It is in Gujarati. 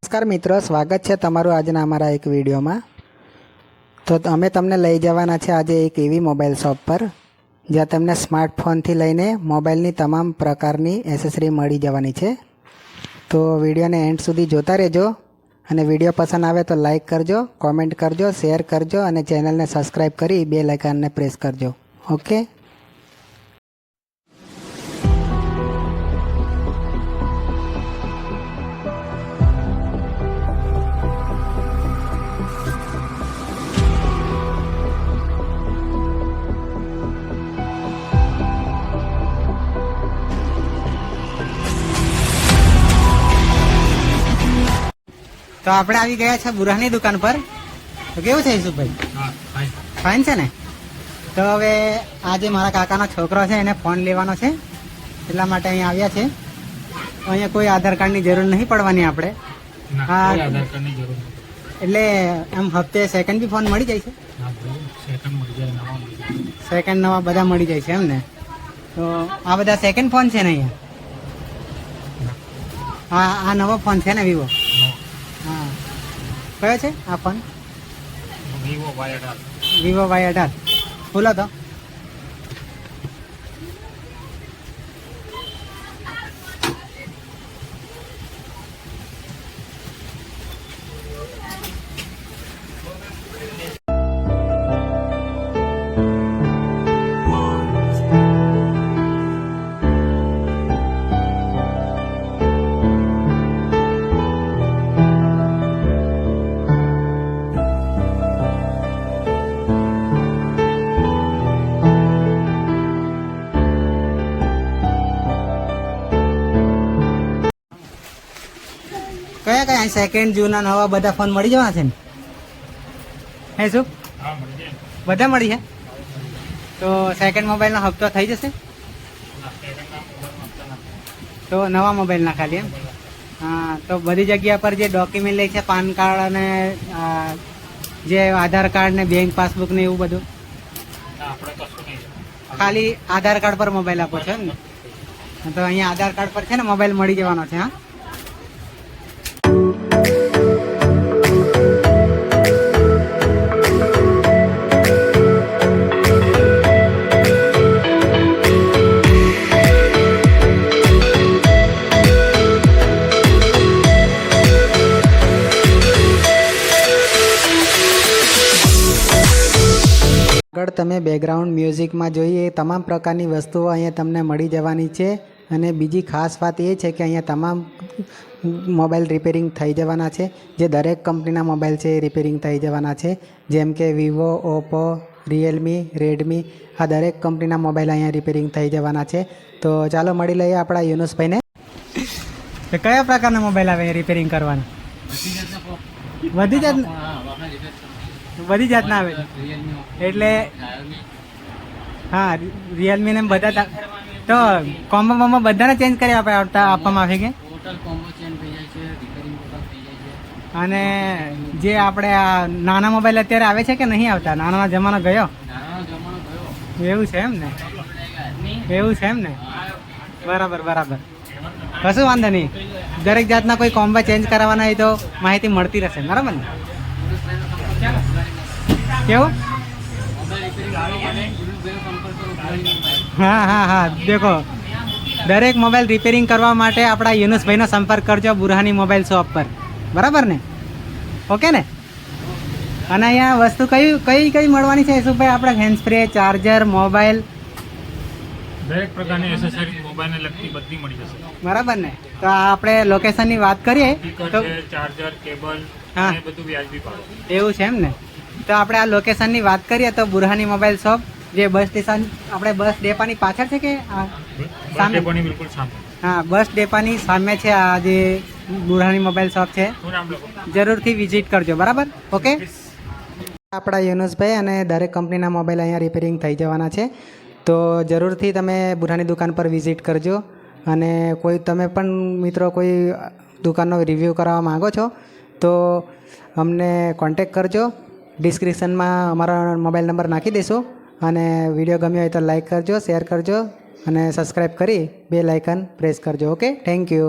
નમસ્કાર મિત્રો, સ્વાગત છે તમારું આજના અમારા એક વિડીયોમાં। તો અમે તમને લઈ જવાના છે આજે એક એવી મોબાઈલ શોપ પર જ્યાં તમને સ્માર્ટફોનથી લઈને મોબાઈલની તમામ પ્રકારની એસેસરી મળી જવાની છે। તો વિડીયોને એન્ડ સુધી જોતા રહેજો અને વિડીયો પસંદ આવે તો લાઈક કરજો, કોમેન્ટ કરજો, શેર કરજો અને ચેનલને સબસ્ક્રાઈબ કરી બેલ આઇકનને પ્રેસ કરજો। ઓકે। તો આપણે આવી ગયા છે બુરાની દુકાન પર। તો કેવું છે યશુભાઈ? ફાઇન છે ને? તો હવે આજે મારા કાકાનો છોકરો છે, એને ફોન લેવાનો છે, એટલા માટે અહીંયા આવ્યા છે। અહીંયા કોઈ આધાર કાર્ડની જરૂર નહીં પડવાની આપણે। હા, એટલે એમ હપ્તે સેકન્ડ બી ફોન મળી જાય છે? સેકન્ડ નવા બધા મળી જાય છે એમ ને? તો આ બધા સેકન્ડ ફોન છે ને અહીંયા? આ નવો ફોન છે ને વિવો? હા, કયો છે આ ફોન? Vivo Y18। ખોલો તો। કયા કયા સેકન્ડ જૂના નવા બધા ફોન મળી જવાના છે ને? હે શું બધા મળી છે? તો સેકન્ડ મોબાઈલનો હપ્તો થઈ જશે? તો નવા મોબાઈલના ખાલી એમ? હા, તો બધી જગ્યા પર જે ડોક્યુમેન્ટ લે છે, પાન કાર્ડ અને જે આધાર કાર્ડ ને બેંક પાસબુક ને એવું બધું, ખાલી આધાર કાર્ડ પર મોબાઈલ આપો છો એમ ને? તો અહીંયા આધાર કાર્ડ પર છે ને મોબાઈલ મળી જવાનો છે। હા, આગળ તમે બેકગ્રાઉન્ડ મ્યુઝિકમાં જોઈએ એ તમામ પ્રકારની વસ્તુઓ અહીંયા તમને મળી જવાની છે। અને બીજી ખાસ વાત એ છે કે અહીંયા તમામ મોબાઈલ રિપેરિંગ થઈ જવાના છે। જે દરેક કંપનીના મોબાઈલ છે એ રિપેરિંગ થઈ જવાના છે, જેમ કે વિવો, ઓપ્પો, રિયલમી, રેડમી, આ દરેક કંપનીના મોબાઈલ અહીંયા રિપેરિંગ થઈ જવાના છે। તો ચાલો મળી લઈએ આપણા યુનુસભાઈને। તો કયા પ્રકારના મોબાઈલ આવે રિપેરિંગ કરવાના? બધી જાતના આવે? એટલે હા, રિયલમી ને બધા તો કોમ્બોમાં બધાને ચેન્જ કરી આપવામાં આવે કે? અને જે આપણે આ નાના મોબાઈલ અત્યારે આવે છે કે નહીં આવતા? નાનો જમાનો ગયો? એવું છે એમ ને? એવું છે એમ ને? બરાબર બરાબર, કશું વાંધો નહીં। દરેક જાતના કોઈ કોમ્બો ચેન્જ કરાવવાના હોય તો માહિતી મળતી રહેશે, બરાબર ને? કેવું? હા હા હા, દેખો દરેક મોબાઈલ રિપેરિંગ કરવા માટે આપણા યુનુસભાઈનો સંપર્ક કરજો બુરહાની મોબાઈલ શોપ પર, બરાબર ને? ઓકે ને? અને અહીંયા વસ્તુ કઈ કઈ મળવાની છે યશુભાઈ? આપણે હેન્ડ સ્પ્રે, ચાર્જર, મોબાઈલ, દરેક પ્રકારની એસેસરી મોબાઈલને લગતી બધી મળી જશે, બરાબર ને? તો આપણે લોકેશનની વાત કરીએ તો ચાર્જર, કેબલ, હા, એ બધું વ્યાજબી ભાવે। એવું છે એમ ને? તો આપણે આ લોકેશનની વાત કરીએ તો બુરહાની મોબાઈલ શોપ જે બસ સ્ટેશન, આપણે બસ ડેપાની પાછળ છે કે સામે? બિલકુલ સામે। હા, બસ ડેપાની સામે છે આ જે બુરહાની મોબાઈલ શોપ છે। જરૂરથી વિઝિટ કરજો, બરાબર? ઓકે। આપણા યુનુસભાઈ અને દરેક કંપનીના મોબાઈલ અહીંયા રિપેરિંગ થઈ જવાના છે। તો જરૂરથી તમે બુરહાની દુકાન પર વિઝિટ કરજો। અને કોઈ તમે પણ મિત્રો કોઈ દુકાનનો રિવ્યૂ કરાવવા માગો છો તો અમને કોન્ટેક કરજો। ડિસ્ક્રિપ્શનમાં અમારો મોબાઈલ નંબર નાખી દઈશું। અને વિડીયો ગમ્યો હોય તો લાઈક કરજો, શેર કરજો અને સબસ્ક્રાઈબ કરી બેલ આઇકન પ્રેસ કરજો। Okay, thank you.